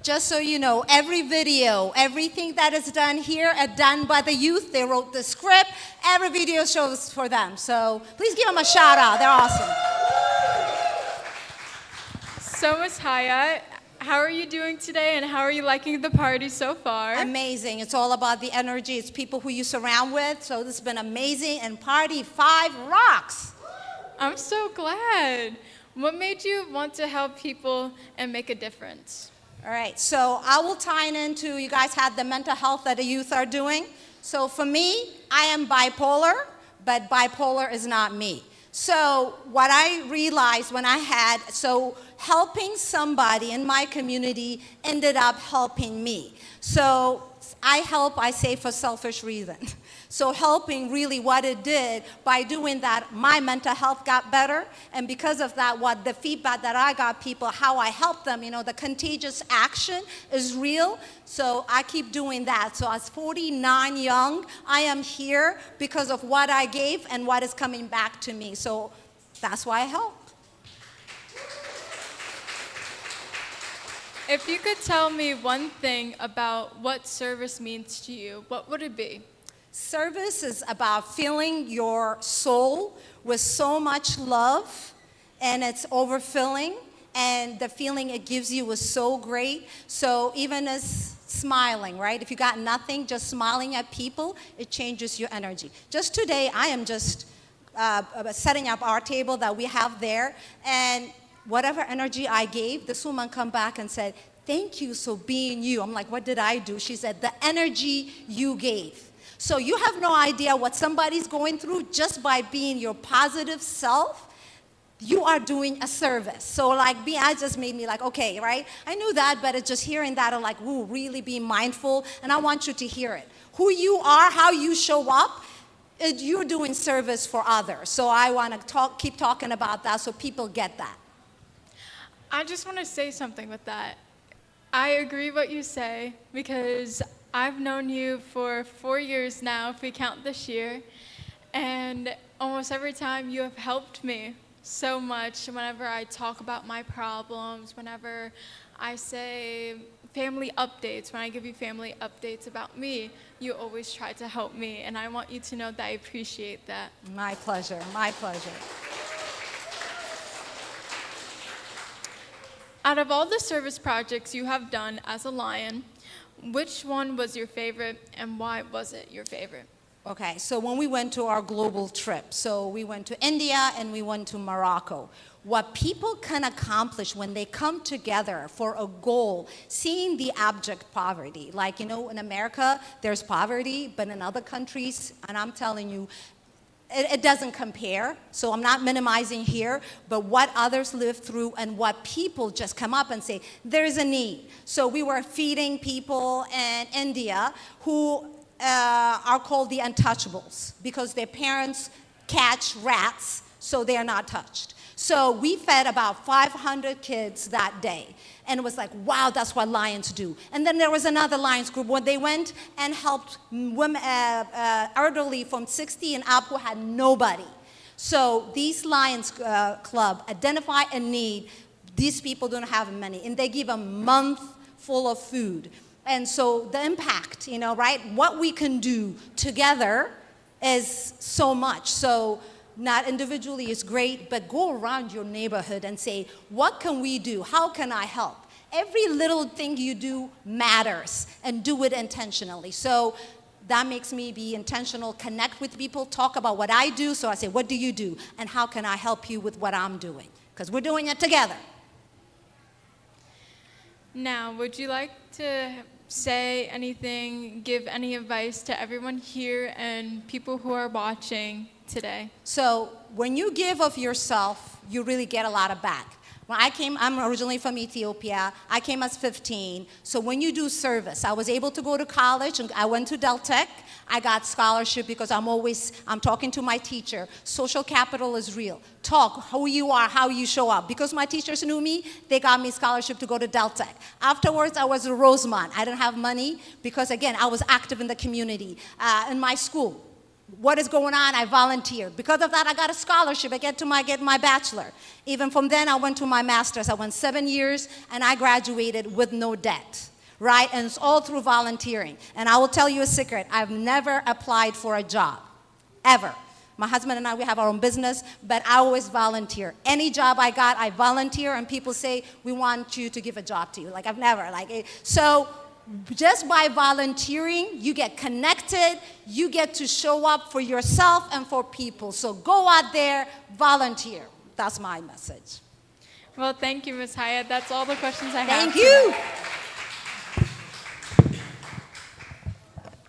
Just so you know, every video, everything that is done here are done by the youth. They wrote the script. Every video shows for them. So please give them a shout out. They're awesome. So Ms. Hayat, how are you doing today and how are you liking the party so far? Amazing. It's all about the energy. It's people who you surround with. So this has been amazing. And Party 5 rocks. I'm so glad. What made you want to help people and make a difference? All right, so I will tie it into, you guys had the mental health that the youth are doing. So for me, I am bipolar, but bipolar is not me. So what I realized when helping somebody in my community ended up helping me. So I say for selfish reasons. So helping really what it did, by doing that, my mental health got better. And because of that, what the feedback that I got people, how I helped them, the contagious action is real. So I keep doing that. So as 49 young, I am here because of what I gave and what is coming back to me. So that's why I help. If you could tell me one thing about what service means to you, what would it be? Service is about filling your soul with so much love, and it's overfilling, and the feeling it gives you is so great. So even as smiling, right? If you got nothing, just smiling at people, it changes your energy. Just today, I am just setting up our table that we have there, and whatever energy I gave, this woman come back and said, "Thank you for being you." I'm like, "What did I do?" She said, "The energy you gave." So you have no idea what somebody's going through. Just by being your positive self, you are doing a service. So like me, I just made me like, okay, right? I knew that, but it's just hearing that, I'm like, ooh, really be mindful, and I want you to hear it. Who you are, how you show up, you're doing service for others. So I want to keep talking about that so people get that. I just want to say something with that. I agree what you say, because I've known you for 4 years now, if we count this year, and almost every time you have helped me so much. Whenever I talk about my problems, whenever I say family updates, when I give you family updates about me, you always try to help me, and I want you to know that I appreciate that. My pleasure, my pleasure. Out of all the service projects you have done as a Lion, which one was your favorite, and why was it your favorite? Okay, so when we went to our global trip, so we went to India and we went to Morocco. What people can accomplish when they come together for a goal, seeing the abject poverty. Like, in America, there's poverty, but in other countries, and I'm telling you, it doesn't compare, so I'm not minimizing here, but what others live through and what people just come up and say, there's a need. So we were feeding people in India who are called the untouchables because their parents catch rats, so they are not touched. So we fed about 500 kids that day. And it was like, wow, that's what Lions do. And then there was another Lions group when they went and helped women, elderly from 60 and up who had nobody. So these Lions Club identify a need. These people don't have money. And they give a month full of food. And so the impact, right? What we can do together is so much. So not individually is great, but go around your neighborhood and say, what can we do? How can I help? Every little thing you do matters, and do it intentionally. So that makes me be intentional, connect with people, talk about what I do. So I say, what do you do? And how can I help you with what I'm doing? Because we're doing it together. Now, would you like to say anything, give any advice to everyone here and people who are watching today? So when you give of yourself, you really get a lot of back. When I came, I'm originally from Ethiopia. I came as 15. So when you do service, I was able to go to college, and I went to Del Tech. I got scholarship because I'm talking to my teacher. Social capital is real. Talk who you are, how you show up. Because my teachers knew me, they got me scholarship to go to Del Tech. Afterwards, I was at Rosemont. I didn't have money because, again, I was active in the community, in my school. What is going on? I volunteer. Because of that, I got a scholarship. I get my bachelor. Even from then, I went to my master's. I went 7 years, and I graduated with no debt, right? And it's all through volunteering. And I will tell you a secret. I've never applied for a job, ever. My husband and I, we have our own business, but I always volunteer. Any job I got, I volunteer, and people say, we want you to give a job to you. Like, I've never, so just by volunteering, you get connected, you get to show up for yourself and for people. So go out there, volunteer. That's my message. Well, thank you, Ms. Hayat. That's all the questions I have. Thank you.